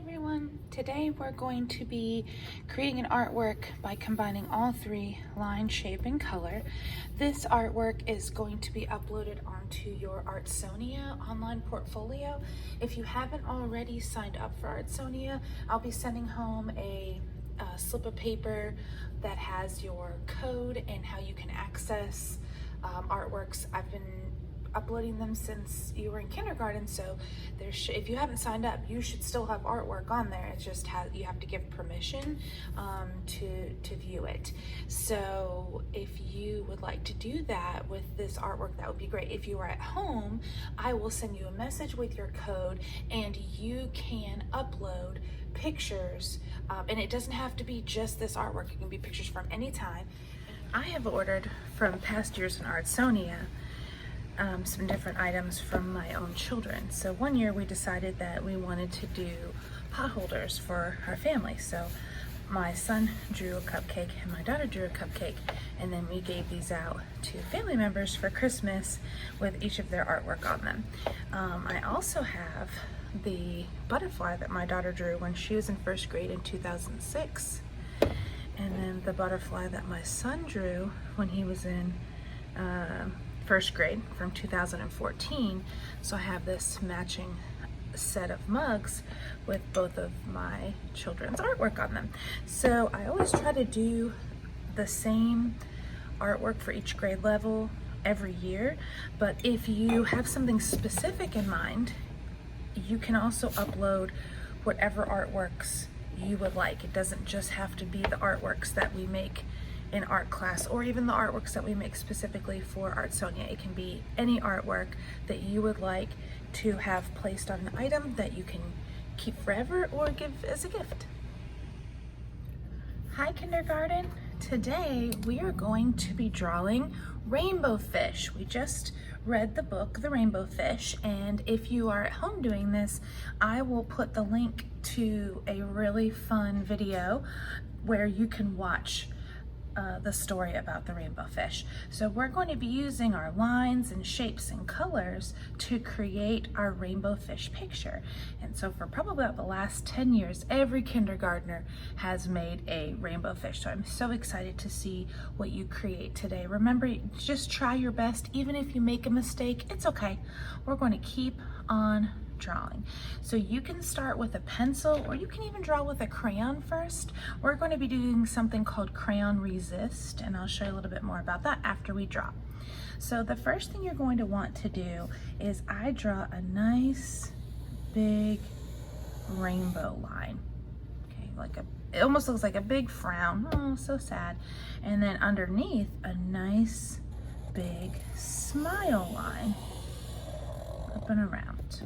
Everyone, today we're going to be creating an artwork by combining all three: line, shape, and color. This artwork is going to be uploaded onto your Artsonia online portfolio. If you haven't already signed up for Artsonia, I'll be sending home a slip of paper that has your code and how you can access artworks. I've been uploading them since you were in kindergarten, so if you haven't signed up, you should still have artwork on there. It's just you have to give permission to view it. So if you would like to do that with this artwork, that would be great. If you are at home, I will send you a message with your code and you can upload pictures, and it doesn't have to be just this artwork. It can be pictures from any time. I have ordered from past years in Artsonia some different items from my own children. So one year we decided that we wanted to do pot holders for our family. So my son drew a cupcake and my daughter drew a cupcake, and then we gave these out to family members for Christmas with each of their artwork on them. I also have the butterfly that my daughter drew when she was in first grade in 2006, and then the butterfly that my son drew when he was in first grade from 2014. So I have this matching set of mugs with both of my children's artwork on them. So I always try to do the same artwork for each grade level every year, but if you have something specific in mind, you can also upload whatever artworks you would like. It doesn't just have to be the artworks that we make in art class, or even the artworks that we make specifically for Artsonia. It can be any artwork that you would like to have placed on an item that you can keep forever or give as a gift. Hi kindergarten, today we are going to be drawing rainbow fish. We just read the book, The Rainbow Fish, and if you are at home doing this, I will put the link to a really fun video where you can watch the story about the rainbow fish. So we're going to be using our lines and shapes and colors to create our rainbow fish picture. And so for probably about the last 10 years, every kindergartner has made a rainbow fish. So I'm so excited to see what you create today. Remember, just try your best. Even if you make a mistake, it's okay. We're going to keep on drawing. So you can start with a pencil, or you can even draw with a crayon first. We're going to be doing something called crayon resist, and I'll show you a little bit more about that after we draw. So the first thing you're going to want to do is I draw a nice big rainbow line. Okay, it almost looks like a big frown. Oh, so sad. And then underneath, a nice big smile line up and around.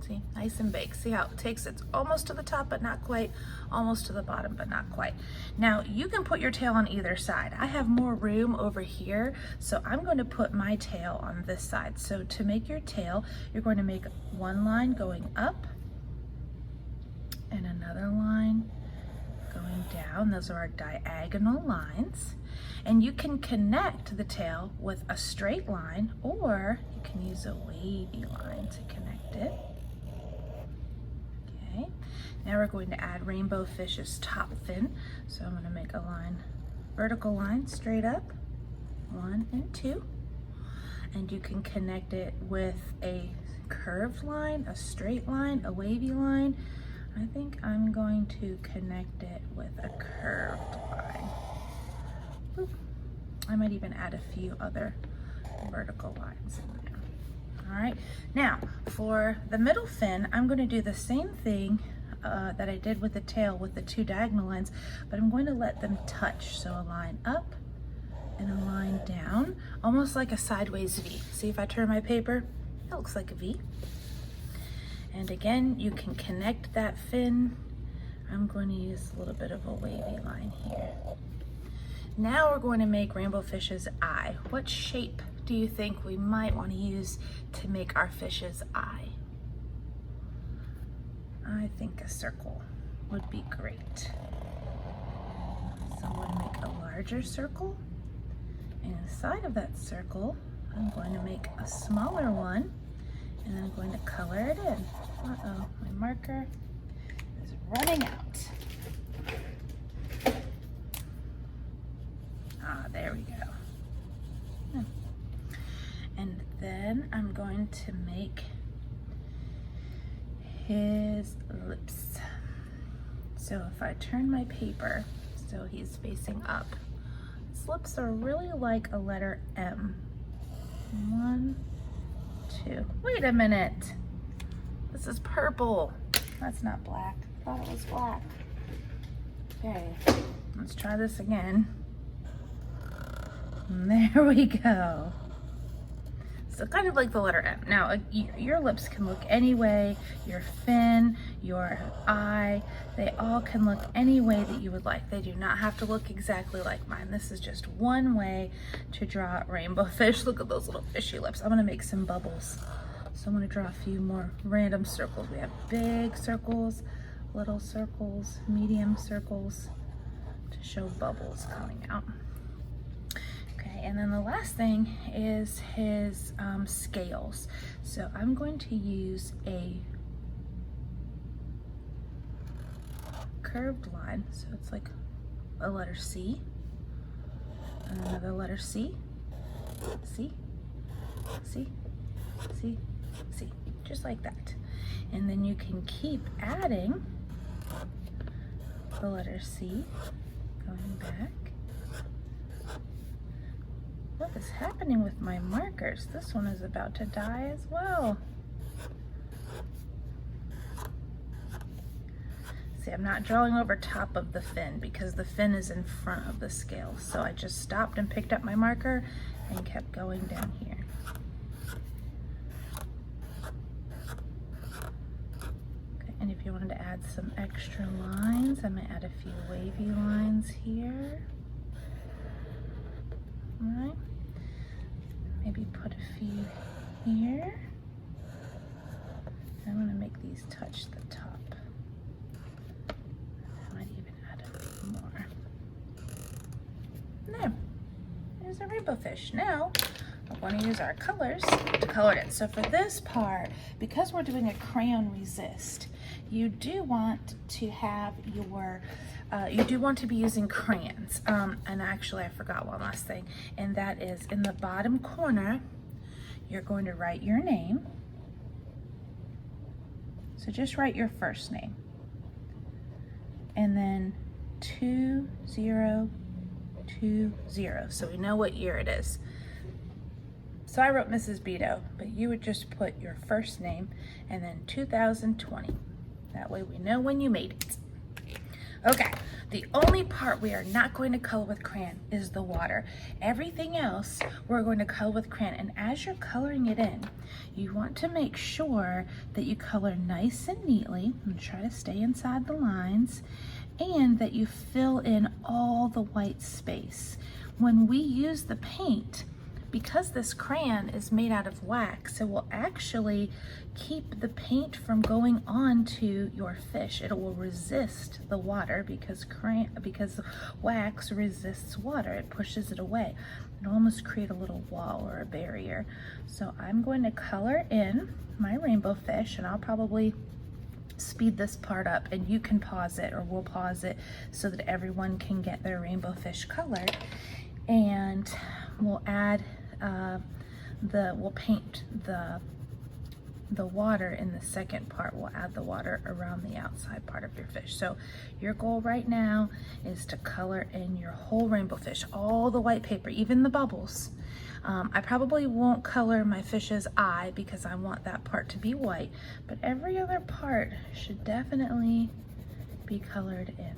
See, nice and big. See how it takes it almost to the top but not quite, almost to the bottom but not quite. Now you can put your tail on either side. I have more room over here, so I'm going to put my tail on this side. So to make your tail, you're going to make one line going up and another line going down. Those are our diagonal lines. And you can connect the tail with a straight line, or you can use a wavy line to connect it. Okay, now we're going to add rainbow fish's top fin. So I'm going to make a line, vertical line straight up, 1 and 2. And you can connect it with a curved line, a straight line, a wavy line. I think I'm going to connect it with a curved line. Boop. I might even add a few other vertical lines in there. All right, now for the middle fin, I'm going to do the same thing that I did with the tail with the two diagonal lines, but I'm going to let them touch. So a line up and a line down, almost like a sideways V. See, if I turn my paper, it looks like a V. And again, you can connect that fin. I'm going to use a little bit of a wavy line here. Now we're going to make rainbow fish's eye. What shape do you think we might want to use to make our fish's eye? I think a circle would be great. So I'm going to make a larger circle, and inside of that circle, I'm going to make a smaller one, and I'm going to color it in. Uh-oh, my marker is running out. Ah, there we go. And then I'm going to make his lips. So if I turn my paper so he's facing up, his lips are really like a letter M. 1, 2. Wait a minute. This is purple. That's not black. I thought it was black. Okay, let's try this again. And there we go. So kind of like the letter M. Now, your lips can look any way, your fin, your eye, they all can look any way that you would like. They do not have to look exactly like mine. This is just one way to draw rainbow fish. Look at those little fishy lips. I'm gonna make some bubbles. So I'm gonna draw a few more random circles. We have big circles, little circles, medium circles to show bubbles coming out. Okay, and then the last thing is his scales. So I'm going to use a curved line. So it's like a letter C, and another letter C, C, C, C, C, just like that. And then you can keep adding the letter C, going back. What is happening with my markers? This one is about to die as well. See, I'm not drawing over top of the fin because the fin is in front of the scale. So I just stopped and picked up my marker and kept going down here. Okay, and if you wanted to add some extra lines, I might add a few wavy lines here. All right. Maybe put a few here. I'm gonna make these touch the top. I might even add a few more. There, there's a rainbow fish. Now, I wanna use our colors to color it in. So for this part, because we're doing a crayon resist, you do want to have your you do want to be using crayons. And actually I forgot one last thing, and that is in the bottom corner, you're going to write your name. So just write your first name. And then 2020, so we know what year it is. So I wrote Mrs. Beto, but you would just put your first name and then 2020. That way we know when you made it. Okay, the only part we are not going to color with crayon is the water. Everything else we're going to color with crayon, and as you're coloring it in, you want to make sure that you color nice and neatly and try to stay inside the lines, and that you fill in all the white space. When we use the paint, because this crayon is made out of wax, it will actually keep the paint from going on to your fish. It will resist the water because wax resists water. It pushes it away. It'll almost create a little wall or a barrier. So I'm going to color in my rainbow fish, and I'll probably speed this part up, and you can pause it, or we'll pause it so that everyone can get their rainbow fish colored. And we'll add we'll paint the water in the second part. We'll add the water around the outside part of your fish. So your goal right now is to color in your whole rainbow fish, all the white paper, even the bubbles. I probably won't color my fish's eye because I want that part to be white, but every other part should definitely be colored in.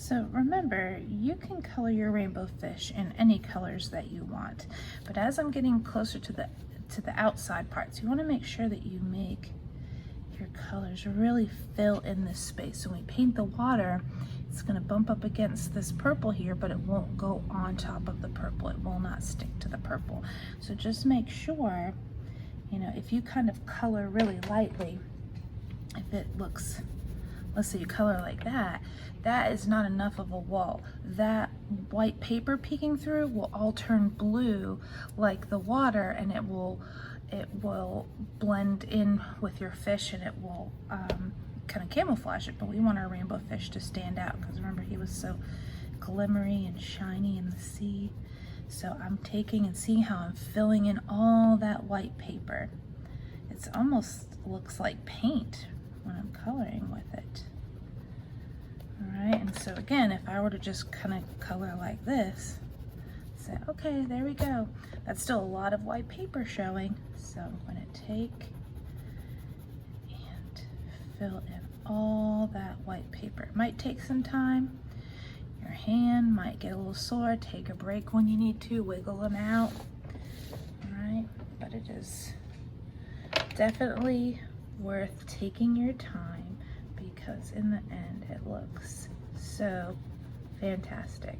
So remember, you can color your rainbow fish in any colors that you want, but as I'm getting closer to the outside parts, you want to make sure that you make your colors really fill in this space. So when we paint the water, it's going to bump up against this purple here, but it won't go on top of the purple. It will not stick to the purple. So just make sure, you know, if you kind of color really lightly, if it looks, let's say you color like that, that is not enough of a wall. That white paper peeking through will all turn blue like the water, and it will blend in with your fish, and it will kind of camouflage it. But we want our rainbow fish to stand out, because remember, he was so glimmery and shiny in the sea. So I'm taking and seeing how I'm filling in all that white paper. It's almost looks like paint when I'm coloring with it. All right, and so again, if I were to just kind of color like this, say, okay, there we go. That's still a lot of white paper showing. So I'm going to take and fill in all that white paper. It might take some time. Your hand might get a little sore. Take a break when you need to, wiggle them out. All right, but it is definitely worth taking your time, because in the end it looks so fantastic.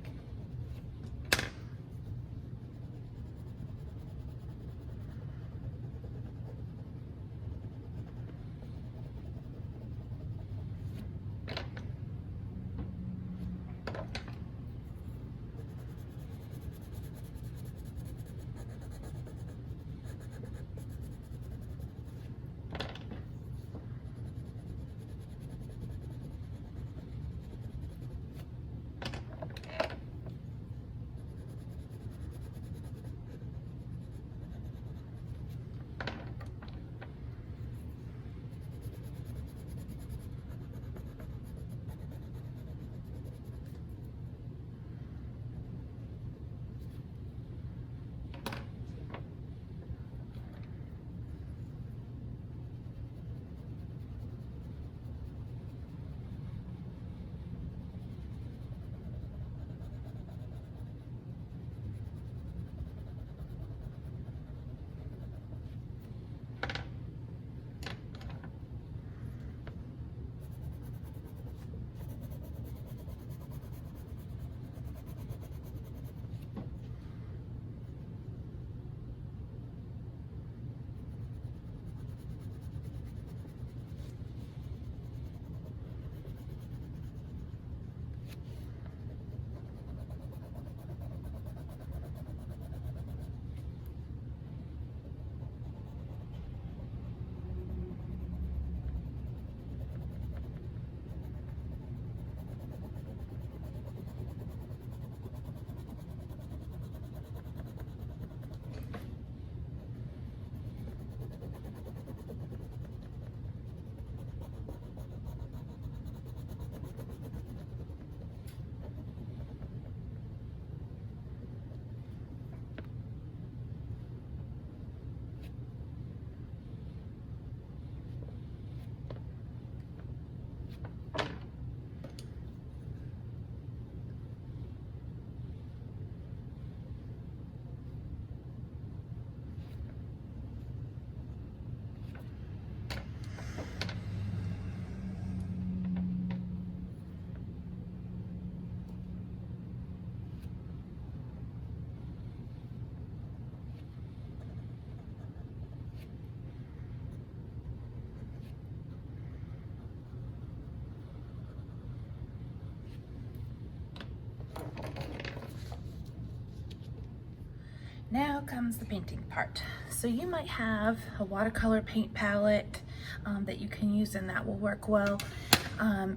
Now comes the painting part. So you might have a watercolor paint palette that you can use, and that will work well.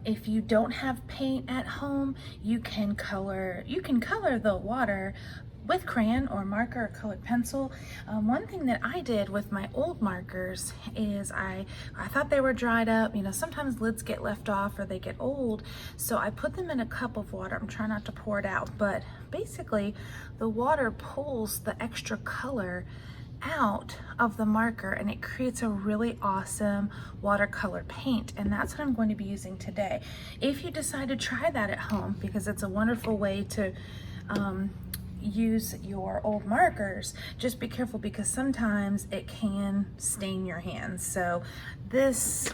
If you don't have paint at home, you can color the water with crayon or marker or colored pencil. One thing that I did with my old markers is I thought they were dried up. You know, sometimes lids get left off or they get old, so I put them in a cup of water. I'm trying not to pour it out, but basically the water pulls the extra color out of the marker and it creates a really awesome watercolor paint, and that's what I'm going to be using today. If you decide to try that at home, because it's a wonderful way to use your old markers, just be careful because sometimes it can stain your hands. So these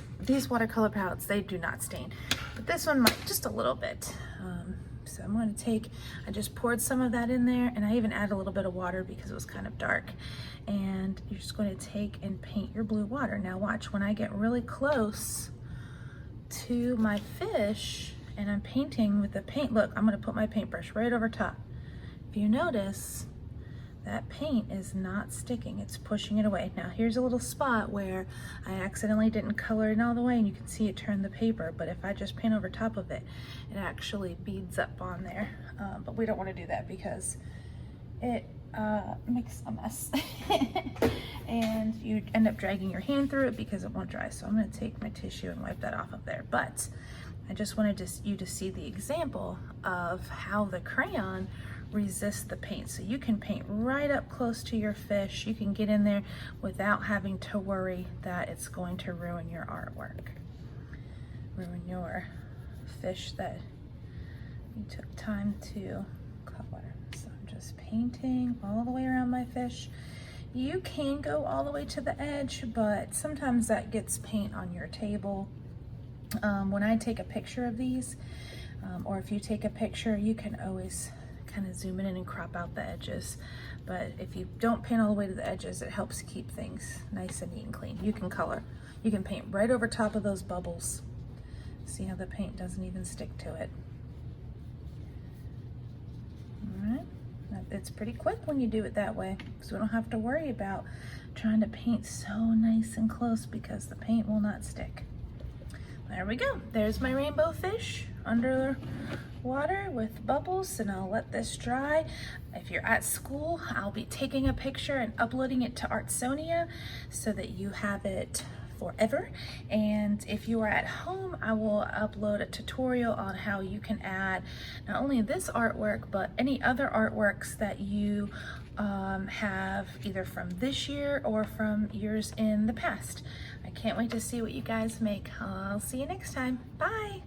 watercolor palettes, they do not stain, but this one might just a little bit. So I'm going to take, I just poured some of that in there, and I even added a little bit of water because it was kind of dark. And you're just going to take and paint your blue water. Now watch, when I get really close to my fish and I'm painting with the paint, look, I'm going to put my paintbrush right over top. If you notice, that paint is not sticking, it's pushing it away. Now here's a little spot where I accidentally didn't color it all the way, and you can see it turn the paper, but if I just paint over top of it, it actually beads up on there. But we don't want to do that because it makes a mess. And you end up dragging your hand through it because it won't dry. So I'm going to take my tissue and wipe that off of there. But I just wanted you to see the example of how the crayon resist the paint. So you can paint right up close to your fish. You can get in there without having to worry that it's going to ruin your artwork, ruin your fish that you took time to color. So I'm just painting all the way around my fish. You can go all the way to the edge, but sometimes that gets paint on your table. When I take a picture of these, or if you take a picture, you can always kind of zoom in and crop out the edges. But if you don't paint all the way to the edges, it helps keep things nice and neat and clean. You can color. You can paint right over top of those bubbles. See how the paint doesn't even stick to it. All right. It's pretty quick when you do it that way, so we don't have to worry about trying to paint so nice and close because the paint will not stick. There we go. There's my rainbow fish under water with bubbles, and I'll let this dry. If you're at school, I'll be taking a picture and uploading it to Artsonia so that you have it forever. And if you are at home, I will upload a tutorial on how you can add not only this artwork, but any other artworks that you have either from this year or from years in the past. I can't wait to see what you guys make. I'll see you next time. Bye.